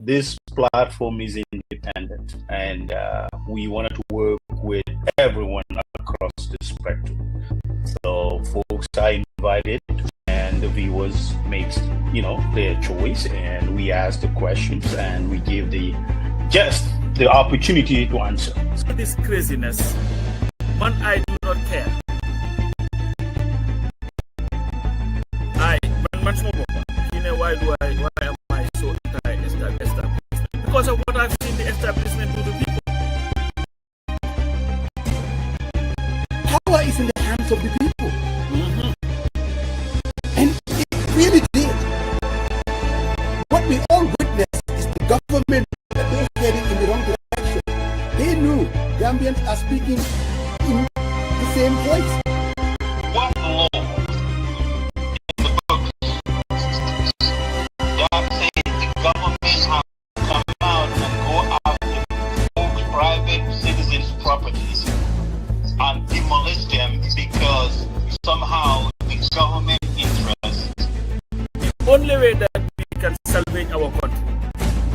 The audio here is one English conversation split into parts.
this platform is independent, and we wanted to work with everyone across the spectrum. So folks are invited, and the viewers makes their choice, and we ask the questions, and we give the guest the opportunity to answer. So this craziness, man, I do not care. Why am I so anti-establishment? Because of what I've seen the establishment do to people. Power is in the hands of the people. And it really did. What we all witnessed is the government that they're heading in the wrong direction. They knew Gambians are speaking in the same voice. What law in the books that says the government has to come out and go after folks' private citizens' properties and demolish them because somehow the government interest? The only way that we can salvage our country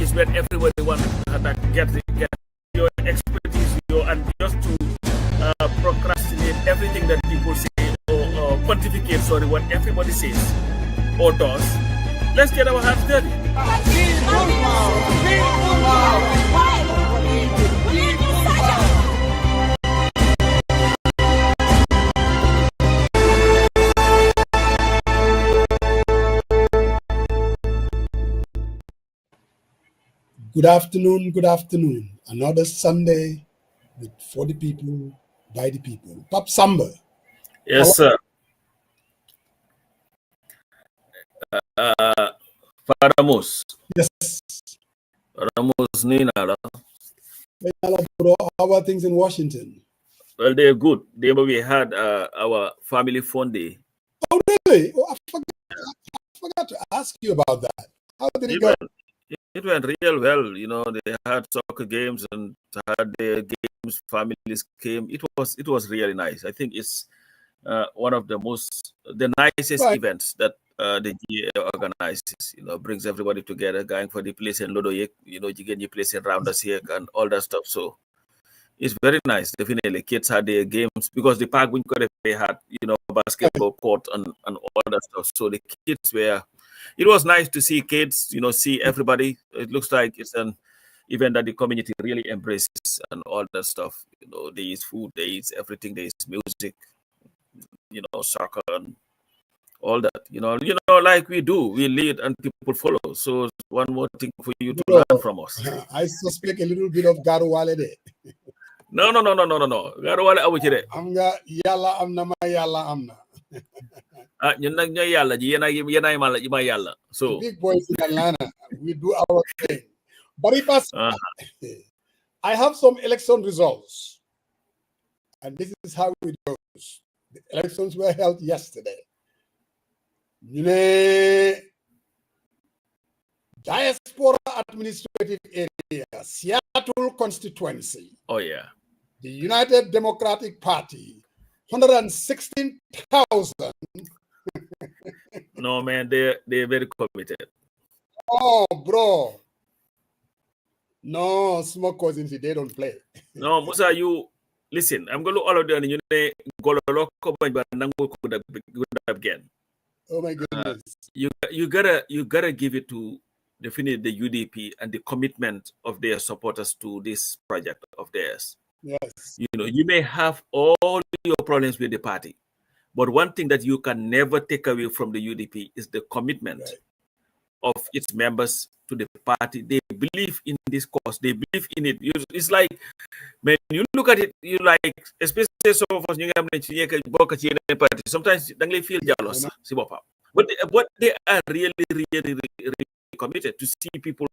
is when everybody wants to get your expertise, and just to procrastinate everything that people say or pontificate, what everybody says or does. Let's get our hands dirty. Good afternoon, good afternoon. Another Sunday for the people, by the people. Pap Samba. Yes, sir. Paramos. Yes. Paramos Nina. Bro, how are things in Washington? Well, they're good. We had our family fun day. Oh, really? Oh, I forgot to ask you about that. How did it go? It went real well. They had soccer games and had their games. Families came. It was really nice. I think it's one of the nicest events that the GA organizes. Brings everybody together, going for the place in Lodoyek. You get your place in Rounders and all that stuff. So it's very nice. Definitely, kids had their games because the park they had basketball court and all that stuff. So the kids were. It was nice to see kids, see everybody. It looks like it's an event that the community really embraces and all that stuff. There is food, there is everything, there is music, soccer and all that. Like we do, we lead and people follow. So one more thing for you to learn from us. I suspect a little bit of Garuwale there. No. Garuwale awuchire. Amga yalla amna ma yalla amna. So big boys in Atlanta, we do our thing. Baripas, I have some election results, and this is how it goes. The elections were held yesterday. Diaspora Administrative Area, Seattle constituency. Oh yeah. The United Democratic Party, 116,000. No, man, they're very committed. Oh, bro. No, smoke cousins, they don't play. No, Musa, you listen. I'm going to all of them. Again. Oh my goodness. You gotta give it to definitely the UDP and the commitment of their supporters to this project of theirs. Yes. You may have all your problems with the party, but one thing that you can never take away from the UDP is the commitment of its members to the party. They believe in this cause. They believe in it. It's like, when you look at it, you like, especially some of us, sometimes they feel jealous. But they are really, really, really, really committed to see people,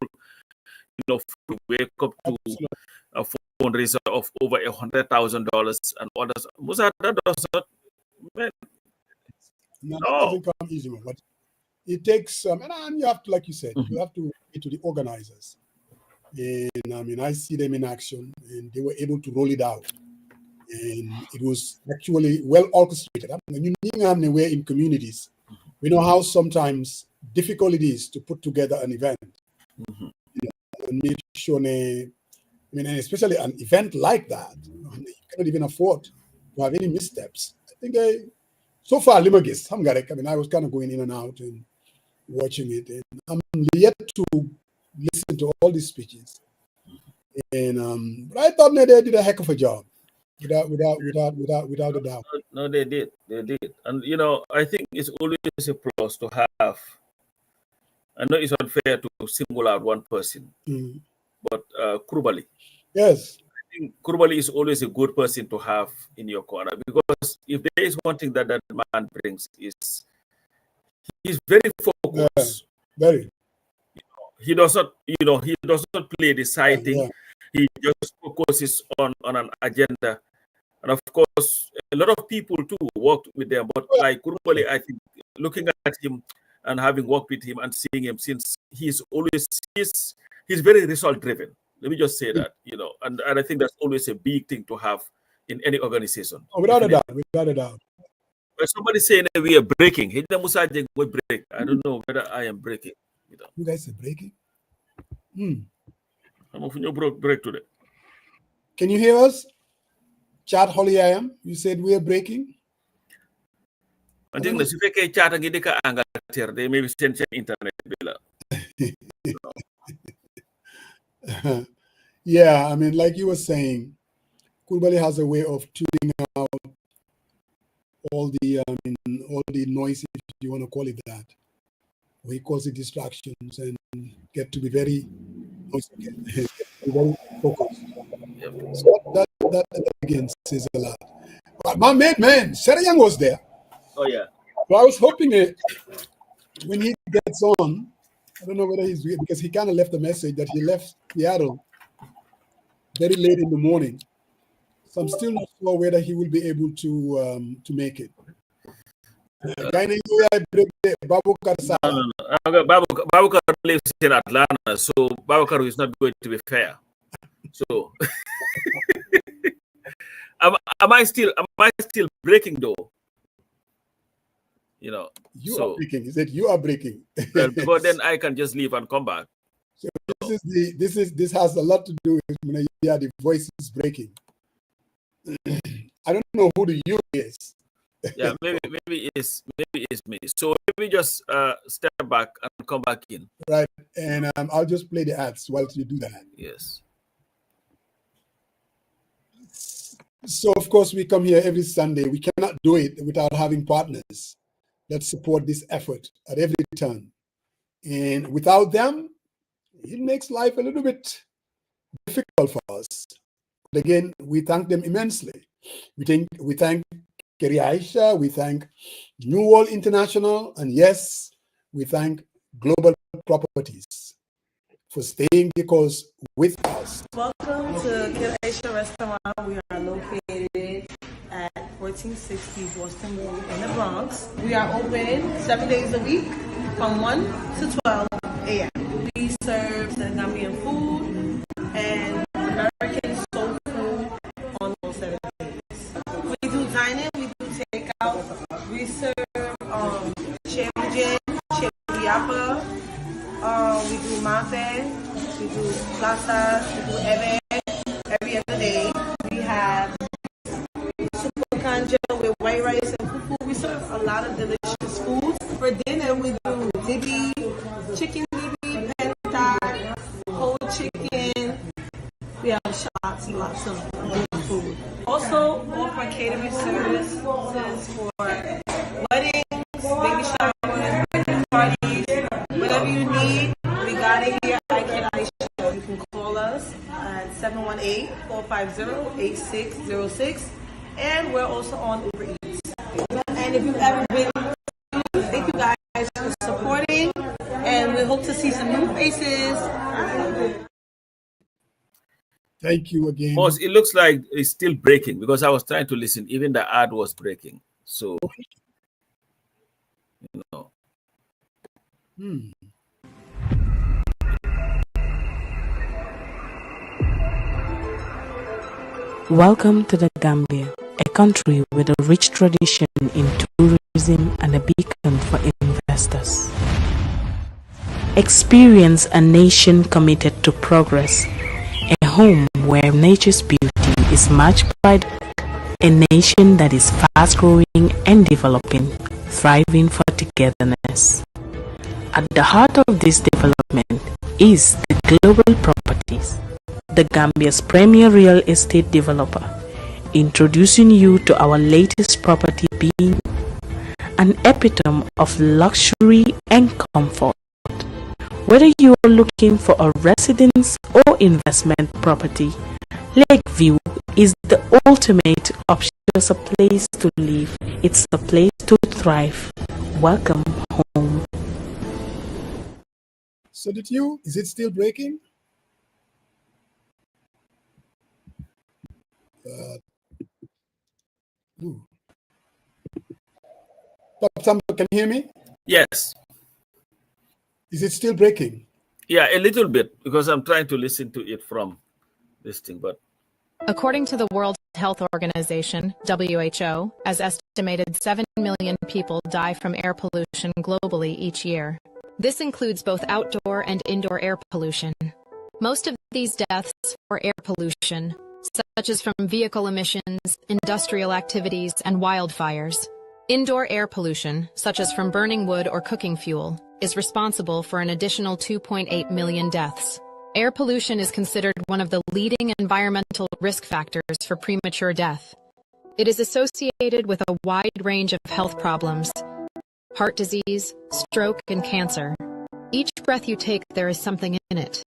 wake up to a fundraiser of over $100,000 and others. Musa, that does not, man. No, that doesn't come easy, but it takes and you have to, like you said, you have to get to the organizers. And I see them in action, and they were able to roll it out. And it was actually well orchestrated. When you we're in communities, we know how sometimes difficult it is to put together an event. sure, I mean, and especially an event like that, you cannot even afford to have any missteps. I think so far, Limagis, I mean, I was kind of going in and out and watching it, and I'm yet to listen to all these speeches. And but I thought they did a heck of a job, without a doubt. No, they did, and I think it's always a plus to have. I know it's unfair to single out one person, but Krubali. Yes. I think Krubali is always a good person to have in your corner, because if there is one thing that man brings, is he's very focused. Very. He does not, he does not play the side thing. He just focuses on an agenda. And of course, a lot of people too worked with them. But like Kurubali, I think looking at him and having worked with him and seeing him, since he's very result driven. Let me just say that, and I think that's always a big thing to have in any organization. Oh, without a doubt. But somebody saying that we are breaking. We break. I don't know whether I am breaking. You guys are breaking? I'm of your break today. Can you hear us? Chat Holly I am. You said we are breaking. I think the CPK chat and get the they maybe send internet bill. Yeah, I mean, like you were saying, Kulbali has a way of tuning out all the noise, if you want to call it that. He calls it distractions, and get to be very focused. Yep. So that again says a lot. But my man, Serayang was there. Oh yeah. So I was hoping when he gets on, I don't know whether he's, because he kind of left a message that he left Seattle very late in the morning. So I'm still not sure whether he will be able to make it. Babu Karsa. No. Babu lives in Atlanta, so Babu is not going to be fair. So am I still breaking though? You are breaking. He said you are breaking. Well, but then I can just leave and come back. So this has a lot to do with when the voice is breaking. I don't know who the you is. Yeah, maybe it's me. So let me just step back and come back in. Right, and I'll just play the ads while you do that. Yes. So of course we come here every Sunday. We cannot do it without having partners that support this effort at every turn. And without them, it makes life a little bit difficult for us. But again, we thank them immensely. We thank Keri Aisha, we thank New World International, and yes, we thank Global Properties for staying the course with us. Welcome to Keri Aisha Restaurant. We are located at 1460 Boston Road in the Bronx. We are open 7 days a week from 1 to 12 a.m. We serve Senegambian food and American soul food on those 7 days. We do dining, we do takeout. We serve Chevy Yapa, we do Mafe, we do Plaza, we do Eve every other day. We have Kanja with white rice and fufu. We serve a lot of delicious foods. For dinner, we do dibi, chicken dibi, penta, whole chicken. We have shots, lots of good food. Also, offer catering services for weddings, baby showers, parties, whatever you need. We got it here at Keri Aisha. You can call us at 718-450-8606. And we're also on Uber Eats. And if you've ever been, thank you guys for supporting. And we hope to see some new faces. Thank you again. Boss, it looks like it's still breaking because I was trying to listen. Even the ad was breaking. So, Welcome to the Gambia, a country with a rich tradition in tourism and a beacon for investors. Experience a nation committed to progress, a home where nature's beauty is matched by a nation that is fast-growing and developing, thriving for togetherness. At the heart of this development is the Global Properties, the Gambia's premier real estate developer, introducing you to our latest property being an epitome of luxury and comfort. Whether you are looking for a residence or investment property, Lakeview is the ultimate option. It's a place to live. It's a place to thrive. Welcome home. So is it still breaking? Somebody can hear me? Yes. Is it still breaking? Yeah, a little bit, because I'm trying to listen to it from this thing, but according to the World Health Organization, WHO, as estimated 7 million people die from air pollution globally each year. This includes both outdoor and indoor air pollution. Most of these deaths are air pollution, such as from vehicle emissions, industrial activities, and wildfires. Indoor air pollution, such as from burning wood or cooking fuel, is responsible for an additional 2.8 million deaths. Air pollution is considered one of the leading environmental risk factors for premature death. It is associated with a wide range of health problems: heart disease, stroke, and cancer. Each breath you take, there is something in it.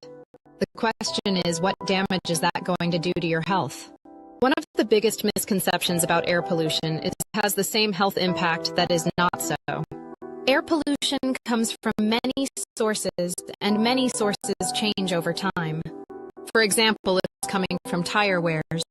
The question is, what damage is that going to do to your health? One of the biggest misconceptions about air pollution is it has the same health impact that is not so. Air pollution comes from many sources, and many sources change over time. For example, it's coming from tire wears,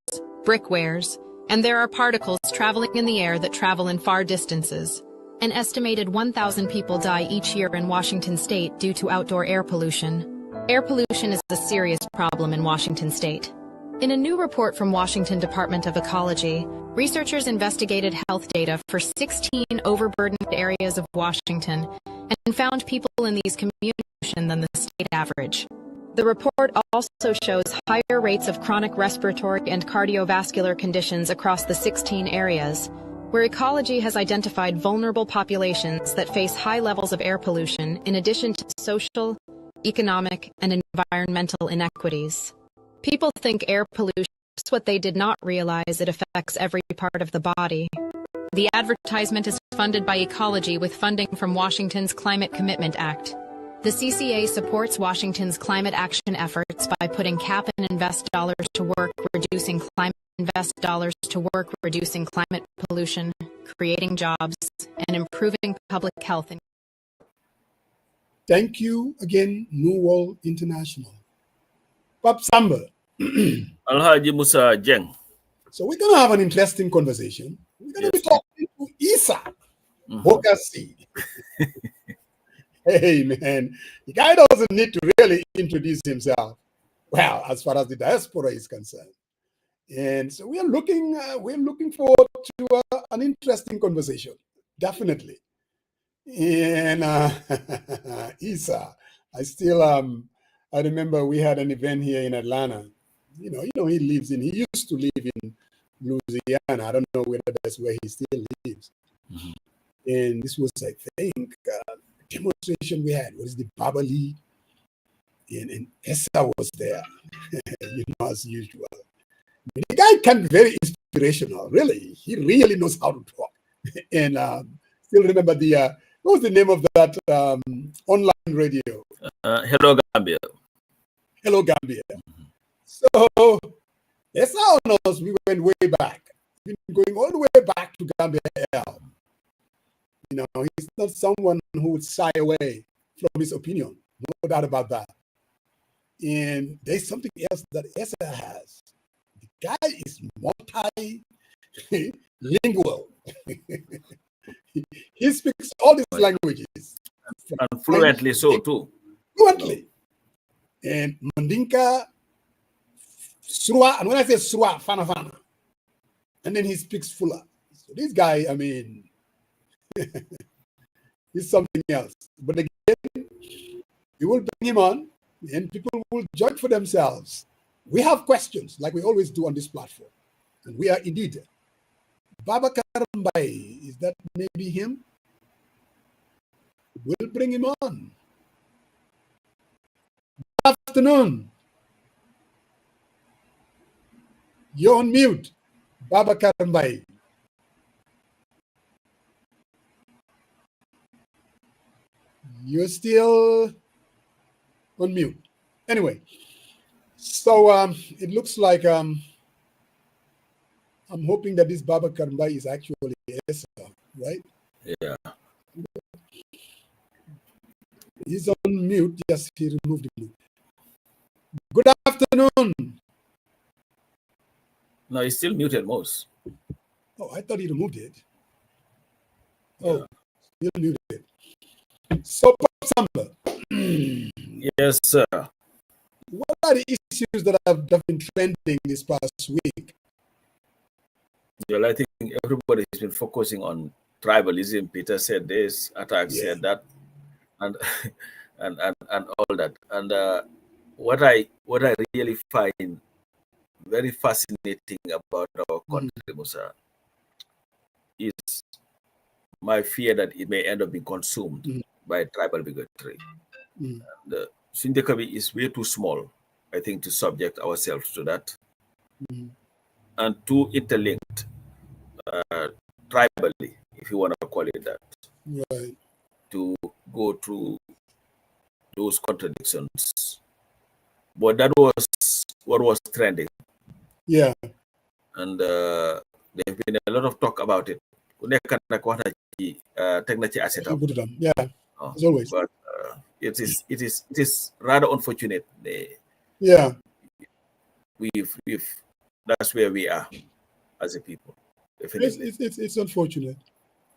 brick wears, and there are particles traveling in the air that travel in far distances. An estimated 1,000 people die each year in Washington state due to outdoor air pollution. Air pollution is a serious problem in Washington state. In a new report from Washington Department of Ecology, researchers investigated health data for 16 overburdened areas of Washington and found people in these communities than the state average. The report also shows higher rates of chronic respiratory and cardiovascular conditions across the 16 areas, where ecology has identified vulnerable populations that face high levels of air pollution in addition to social, economic, and environmental inequities. People think air pollution is what they did not realize it affects every part of the body. The advertisement is funded by Ecology with funding from Washington's Climate Commitment Act. The CCA supports Washington's climate action efforts by putting cap and invest dollars to work reducing climate pollution, creating jobs, and improving public health. Thank you again, New World International. Bob Samba. Alhaji Musa Jeng. So we're going to have an interesting conversation. We're going to be talking to Essa Bokarr Sey. Hey, man, the guy doesn't need to really introduce himself. Well, as far as the diaspora is concerned. And so we're looking forward to an interesting conversation, definitely. And Essa, I remember we had an event here in Atlanta. You know, he used to live in Louisiana. I don't know whether that's where he still lives. Mm-hmm. And this was, I think, a demonstration we had. What is the Babali? And Essa was there, as usual. The guy can be very inspirational, really. He really knows how to talk. And still remember what was the name of that online radio? Hello Gambia. Hello Gambia. Mm-hmm. So Essa knows we went way back. We've been going all the way back to Gambia. He's not someone who would shy away from his opinion. No doubt about that. And there's something else that Essa has. The guy is multilingual. He speaks all these languages. And fluently so too. Fluently. And Mandinka, Surwa, and when I say Surwa, Fana. And then he speaks Fula. So this guy, I mean, he's something else. But again, We will bring him on, and people will judge for themselves. We have questions, like we always do on this platform. And we are indeed. Bokaar Sey, is that maybe him? We'll bring him on. Good afternoon. You're on mute, Bokaar Sey. You're still on mute. Anyway, so it looks like I'm hoping that this Bokaar Sey is actually Essa, right? Yeah. He's on mute. Yes, he removed the mute. Good afternoon. No, he's still muted, most. Oh, I thought he removed it. Oh, still muted. So, Samba, Yes, sir. what are the issues that have been trending this past week? Well, I think everybody has been focusing on tribalism. Peter said this, Attack said that, and and all that. And what I really find very fascinating about our country, Musa, is my fear that it may end up being consumed by tribal bigotry. The Sindikabi is way too small, I think, to subject ourselves to that, and too interlinked tribally, if you want to call it that, to go through those contradictions. But that was what was trending. Yeah. And there's been a lot of talk about it. Yeah, as always. But it is rather unfortunate. Yeah. That's where we are as a people. It's unfortunate.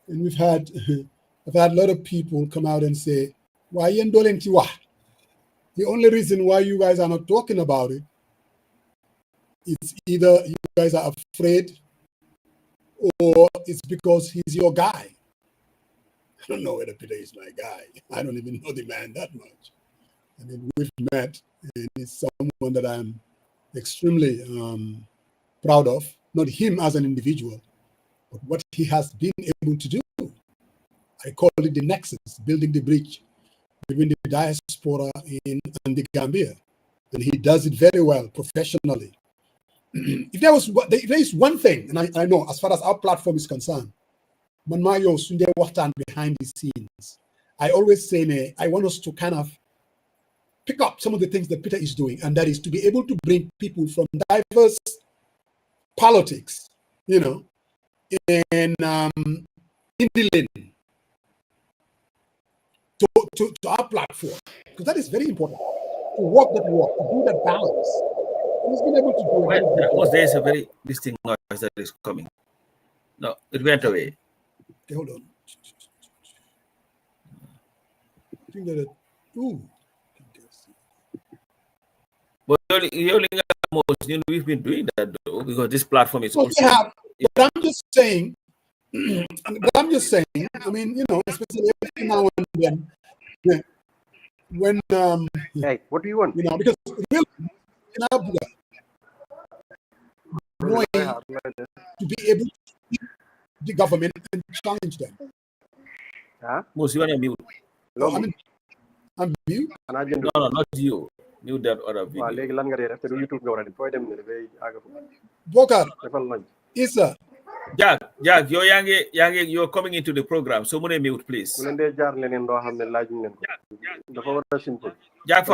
And I've had a lot of people come out and say, why you indolent? The only reason why you guys are not talking about it is either you guys are afraid or it's because he's your guy. I don't know whether Peter is my guy. I don't even know the man that much. I mean, we've met, and he's someone that I'm extremely proud of. Not him as an individual, but what he has been able to do. I call it the nexus, building the bridge between the diaspora and the Gambia. And he does it very well, professionally. If there is one thing, and I know as far as our platform is concerned, Manmayo Sunday Watan behind the scenes, I always say, I want us to kind of pick up some of the things that Peter is doing, and that is to be able to bring people from diverse politics, and in the lane to our platform, because that is very important, to walk that walk, to do that balance. And he's been able to do it. There's a very distinct noise that is coming. No, it went away. Okay, hold on. I think that But we've been doing that though, because this platform is also. Yeah, but I'm just saying. I mean, especially every now and then, when hey, what do you want? Because really, in Abuja, to be able to speak the government and challenge them. Huh? Most you want to mute. No, I mean, I'm mute. No, not you. Mute that other video. Bokaar, Issa. Jack, you're coming into the program. So many mute, please. Jack,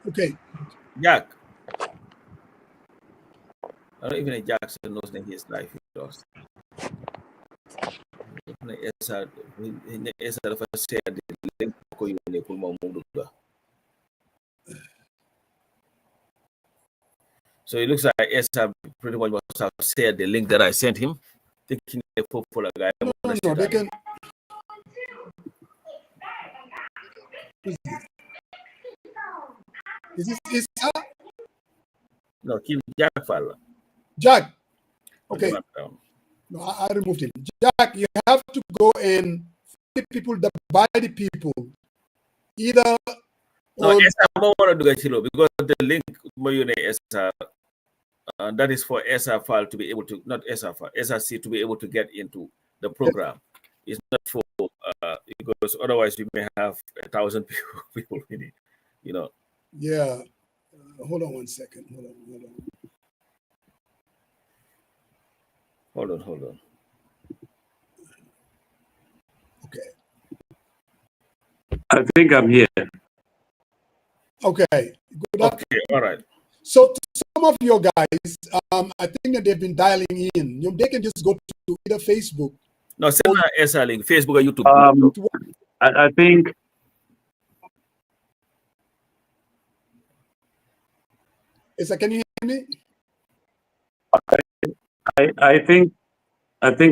Okay. Jack. I don't even know Jackson knows that his life is lost. So it looks like Essa pretty much must have shared the link that I sent him, thinking for a guy. No, they can. Is this Issa? No, keep Jack Fowler. Jack. Okay. No, I removed him. Jack, you have to go and find the people that buy the people. Either no, Essa want to do because the link Essa, that is for Essa file to be able to, not Essa file, SRC to be able to get into the program. It's not for because otherwise you may have 1,000 people in it, you know. Yeah. Hold on one second. Hold on. Okay. I think I'm here. Okay. Good. Okay. All right. So to some of your guys, I think that they've been dialing in. They can just go to either Facebook. No, send an Essa link, Facebook or YouTube. I think. Issa, can you hear me? I think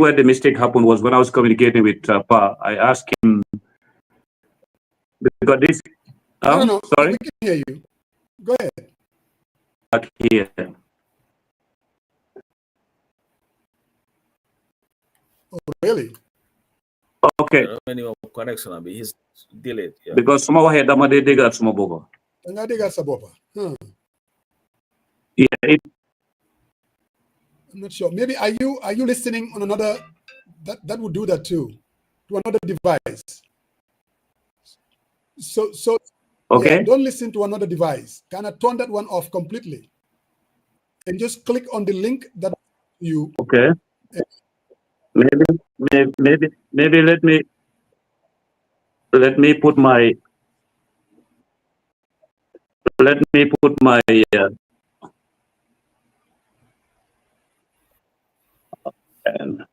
where the mistake happened was when I was communicating with Pa. I asked him because this. No, sorry. We can hear you. Go ahead. Back here. Oh, really? Okay. Connection, he's delayed. Yeah. Because some of them they got some over. Yeah. I'm not sure. Maybe are you listening on another? That would do that too, to another device. So okay. Yeah, don't listen to another device. Kind of turn that one off completely, and just click on the link that you. Okay. Maybe let me put my and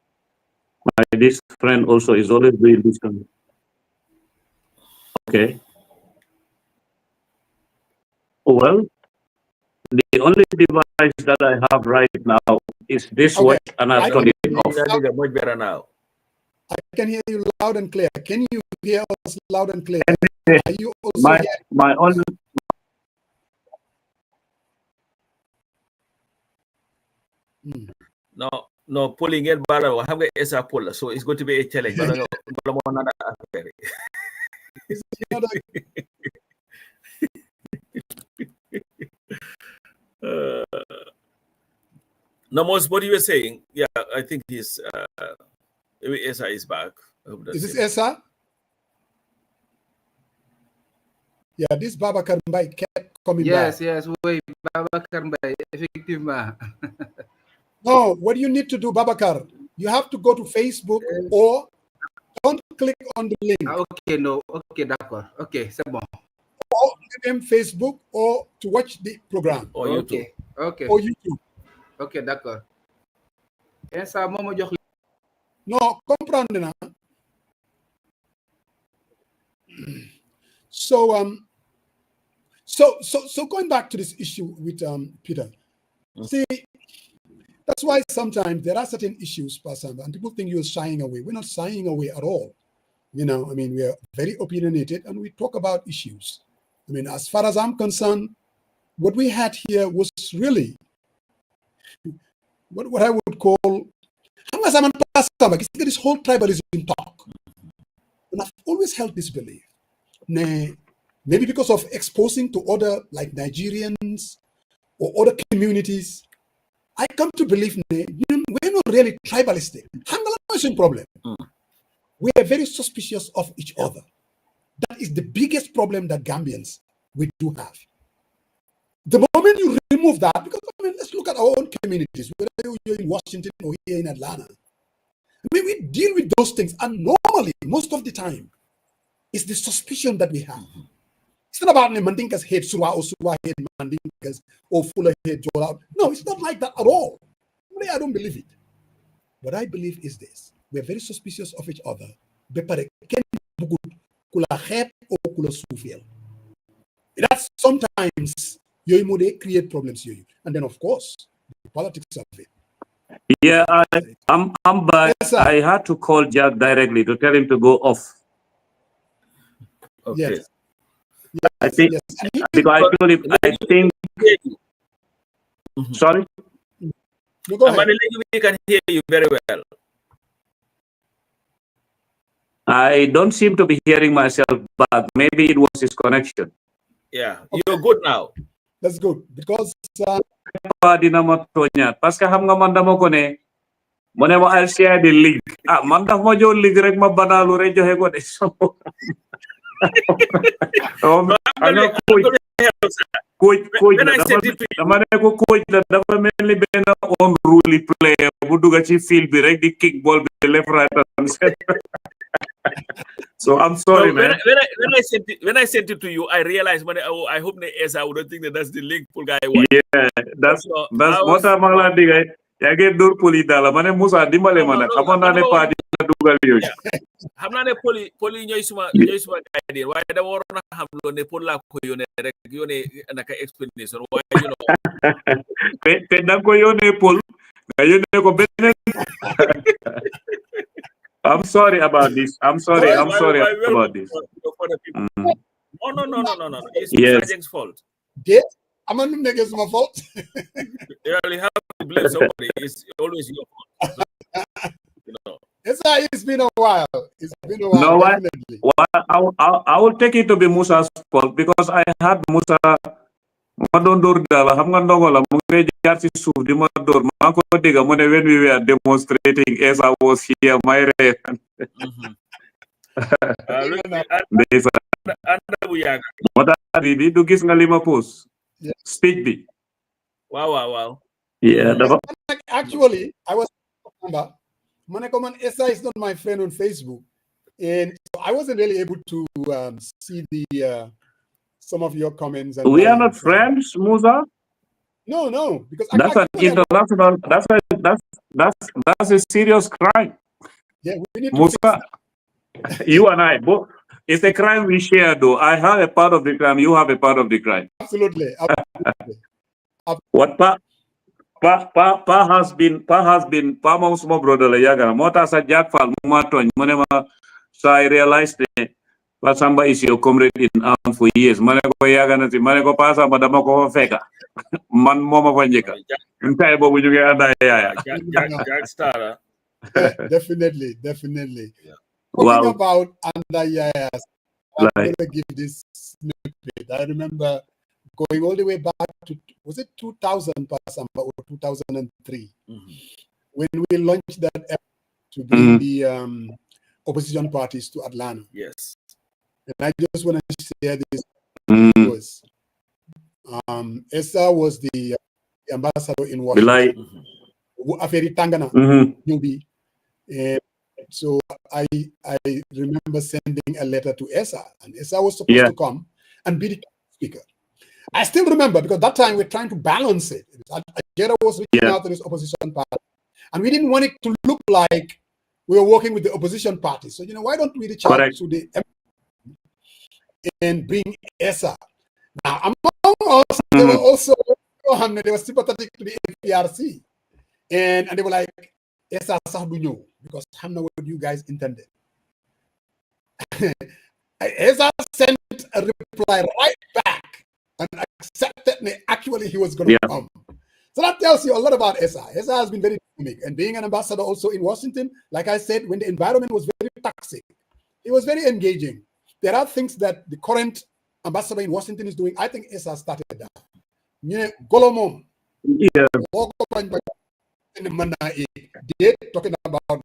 this friend also is always doing this kind of. Okay. Well, the only device that I have right now is this watch, and I've turned it off. Much better now. I can hear you loud and clear. Can you hear us loud and clear? Are you also my only. No, pulling it, but I have a Essa pull, so it's going to be a challenge. No, most what you were saying, yeah, I think he's Essa is back. Is this Essa? Yeah, this Bokaar Sey kept coming back. Yes, wait, Bokaar Sey, effectivement. No, what you need to do, Bokaar, you have to go to Facebook or don't click on the link. Okay, d'accord. Okay, c'est bon. Or them Facebook or to watch the program. Or YouTube. Okay. Or YouTube. Okay, d'accord. No, comprendre na. So going back to this issue with Peter, see, that's why sometimes there are certain issues, Pasamba, and people think you're shying away. We're not shying away at all. We are very opinionated and we talk about issues. As far as I'm concerned, what we had here was really what I would call this whole tribalism talk. And I've always held this belief. Maybe because of exposing to other like Nigerians or other communities, I come to believe we're not really tribalistic. Problem. We are very suspicious of each other. That is the biggest problem that Gambians we do have. The moment you remove that, because let's look at our own communities, whether you're in Washington or here in Atlanta. We deal with those things, and normally, most of the time, it's the suspicion that we have. It's not about Mandinka's head, Surwa or Surwa head, Mandinka's or Fuller head, Jola. No, it's not like that at all. I don't believe it. What I believe is this. We're very suspicious of each other. That's sometimes they create problems here. And then, of course, the politics of it. Yeah, I'm back. Yes, I had to call Jack directly to tell him to go off. Okay. Yes. Yes, I think yes. And he because I told him, I think, sorry? no, go ahead. We can hear you very well. I don't seem to be hearing myself back. Maybe it was his connection. Yeah, you're good now. That's good because Pa di na mo to niya. Pas ka ham nga manda mo ko ne, mo ne mo I'll share the link. Ah, manda mo jo link rek mabanalo re jo he ko de. Anga coach When I sent it to you, dama ne ko coach la dafa melni ben on rule player bu duga ci field bi rek di kick ball bi left right and center. So I'm sorry, no, man. When I sent it to you, I realized I hope Essa would think that that's the link pull guy. Yeah, that's what I'm ala digay. Ya get dur poli dala mané Musa dimbale mana xamona ne pa di dugal yoy. Xamna ne poli ñoy suma guy di waye da warona xam lo ne pol la ko yone rek yone naka explanation waye you know. Te da ko yone pol nga yone ko benen. I'm sorry about this. I'm sorry about this. No. It's Yes. Sajeng's fault. yeah, I'm not making it's my fault. You have to blame somebody. It's always your fault. So, you know. It's been a while. It's been a while. No, Definitely. I will take it to be Musa's fault because I had Musa madondor dala xam nga ndongo la mu ngi jaar ci suuf di ma door ma ko diga mu ne when we were demonstrating as I was here my rare. Mota bi du gis nga lima post speech bi. Wow. Yeah, Actually, I was man, Essa is not my friend on Facebook, and so I wasn't really able to see the some of your comments. And we are not friends, Musa. No, because that's an international. That's a serious crime. Yeah, we need to Musa. You and I both. It's a crime we share, though. I have a part of the crime. You have a part of the crime. Absolutely. What Pa has been my small brother yaga. Mota sa Jack Fal Mumaton Monema. So I realized that Pasamba is your comrade in arms for years. Maneko yaga na si Maneko pasa madama ko feka. Man mama panjeka. Entire bobu juga ada ya. Jack Star. Definitely. Yeah. Talking about Andayas, I'm going to give this snippet. I remember going all the way back to, was it 2000 Pasamba or 2003, when we launched that effort to bring the opposition parties to Atlanta. Yes. And I just want to share this because Essa was the ambassador in Washington. Aferi Tangana, newbie. So I remember sending a letter to Essa, and Essa was supposed to come and be the speaker. I still remember because that time we're trying to balance it. Ajera was reaching out to this opposition party, and we didn't want it to look like we were working with the opposition party. So why don't we reach out to the and bring Essa? Now among us, they were also they were sympathetic to the APRC, and they were like, Essa Sahbunyo, because I know what you guys intended. Essa sent a reply right back and accepted that actually he was going to come. So that tells you a lot about Essa. Essa has been very dynamic, and being an ambassador also in Washington, like I said, when the environment was very toxic, it was very engaging. There are things that the current ambassador in Washington is doing. I think Essa started that. Golomom. Talking about,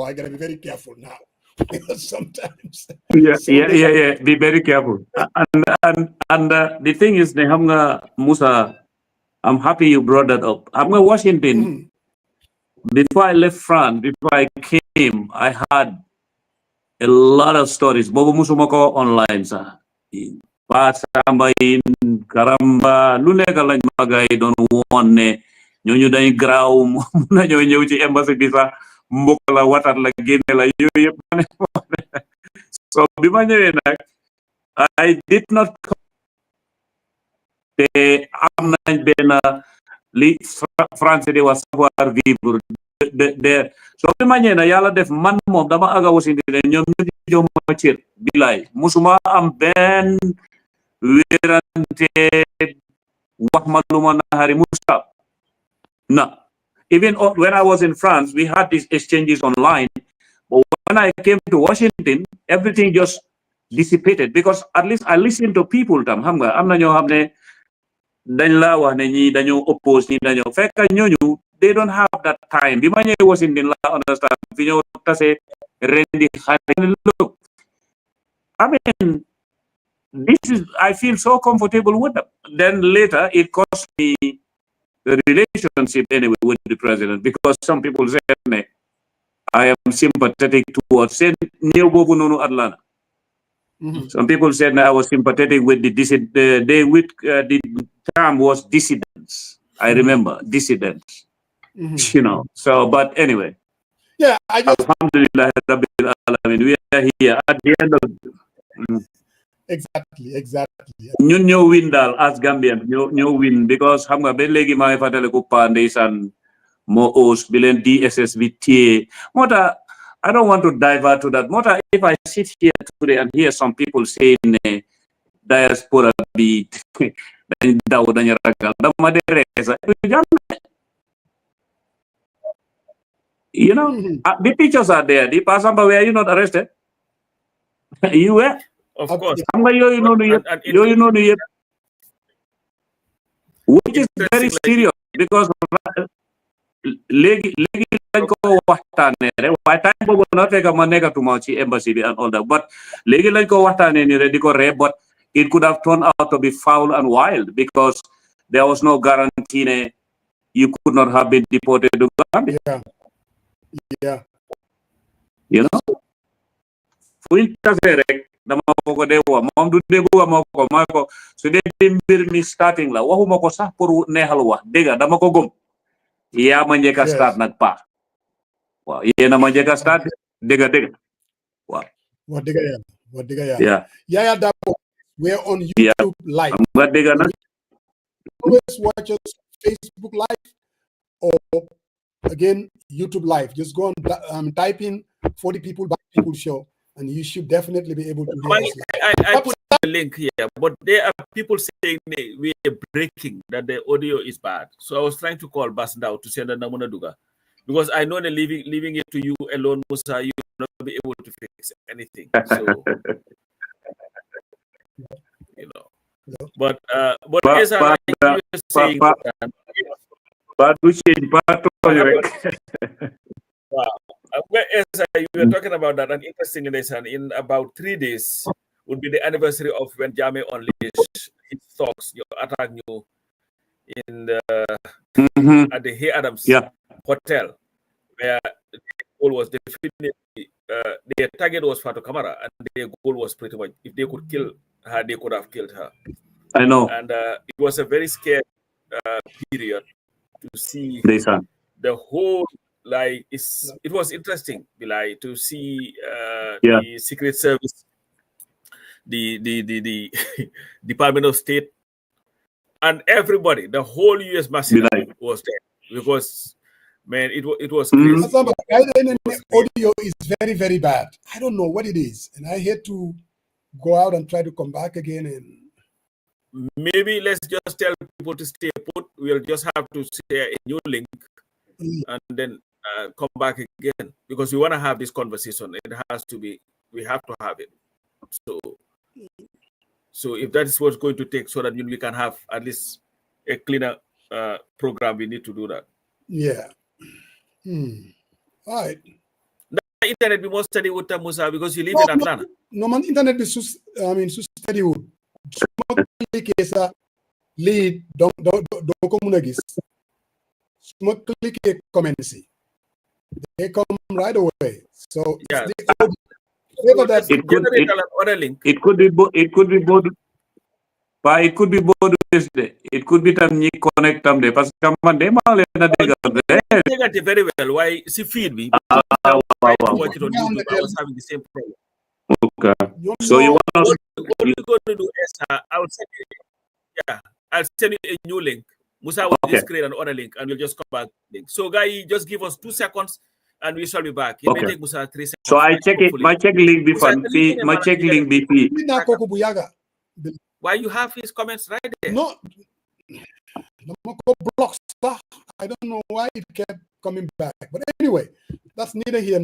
I gotta be very careful now because sometimes. Yeah. Be very careful. And the thing is, Nehamga Musa, I'm happy you brought that up. I'm going to Washington. Before I left France, before I came, I had a lot of stories. Bobo Musumako online, sir. Pasambain, Karamba, Luneka Magay, don't want ñooñu dañuy graw na ñëw ci embassy bi sax mbokk la watat la génne la yooyu yëpp so bi ma ñëwee nag I did not te am nañ benn li français di wax savoir vivre de so bi ma ñëwee nag yàlla def man moom dama aga Washington ñoom ñu jox ma cër bilaay musuma am benn werante wax ma luma nahari musta. No. Even when I was in France, we had these exchanges online. But when I came to Washington, everything just dissipated because at least I listened to people tam xam nga am na ñoo xam ne dañ la wax ne ñi dañoo oppose ñi dañoo fekk ñooñu they don't have that time bi ma ñëwee Washington la understand fi ñoo tase rendi xari look I mean I feel so comfortable with them. Then later it cost me the relationship anyway with the president because some people said I am sympathetic towards Atlanta. Some people said I was sympathetic with the term was dissidents. I remember dissidents. You know. So, but anyway. Yeah, I just Alhamdulillah, Rabbil Alamin. We are here at the end of. Exactly. ñun ñoo win daal as Gambian ñoo win because xam nga ba léegi maa ngi fàttaliku Pa ndeysaan moo os bi leen DSS bi téye moo tax I don't want to divert to that moo tax if I sit here today and hear some people saying ne diaspora bi dañ daw dañ ragal dama de reesa you know the pictures are there the Pasamba were you not arrested you were. Of course. Which is very serious because legi lañ ko waxtaane rek waaye time boobu na fekk ma nekkatuma ci embassy bi and all that but legi lañ ko waxtaane ni rek di ko ree but it could have turned out to be foul and wild because there was no guarantee you could not have been deported to Gambia. Yeah. You know? Fuñ tase rek dama ko de wa mom du degu ma ko su de mbir mi starting la waxuma ko sax pour neexal wax dega dama ko gom ya ma ñeka start nak pa waaw yena ma ñeka start dega waaw what dega ya yeah Dabo, we're on YouTube live nga dega nak always watch us Facebook live or again YouTube live just go and type in 40 people by people show and you should definitely be able to hear us. I put the link here, but there are people saying we are breaking, that the audio is bad. So I was trying to call Basndao to send a Namuna Duga. Because I know that leaving it to you alone, Musa, you will not be able to fix anything. So, you know. But as I was saying, wow. As we were talking about that, and interestingly, in about 3 days would be the anniversary of when Jammeh unleashed his thugs, attack you in the at the Hay Adams Hotel, where the goal was definitely their target was Fatou Camara, and their goal was pretty much if they could kill her, they could have killed her. I know, and it was a very scary period to see the whole. Like it was interesting, like to see the Secret Service, the Department of State, and everybody, the whole U.S. massive was there because man, it was crazy. The audio is very, very bad. I don't know what it is, and I hate to go out and try to come back again. And maybe let's just tell people to stay put. We'll just have to share a new link and then come back again because we want to have this conversation. It has to be. We have to have it. So if that is what's going to take, so that we can have at least a cleaner program, we need to do that. Yeah. All right. The internet be more steady with Musa because you live in Atlanta. No man, internet be so steady with. Lead don't communagis. Smoke click a comment see. They come right away. So yeah. It could be both. But it could be both ways. It could be tam ni connect tam de. Parce que man de ma le na de very well. Why see feed me? I watch it on YouTube. I was having the same problem. Okay. So you want us? What we're going to do is I'll send you. Yeah, I'll send you a new link. Musa will just create another link, and we'll just come back. Link. So, guy, just give us 2 seconds, and we shall be back. It may take Musa 3 seconds. So I check it. My check link before. My check link before. Why you have his comments right there? No, blocks. I don't know why it kept coming back. But anyway, that's neither here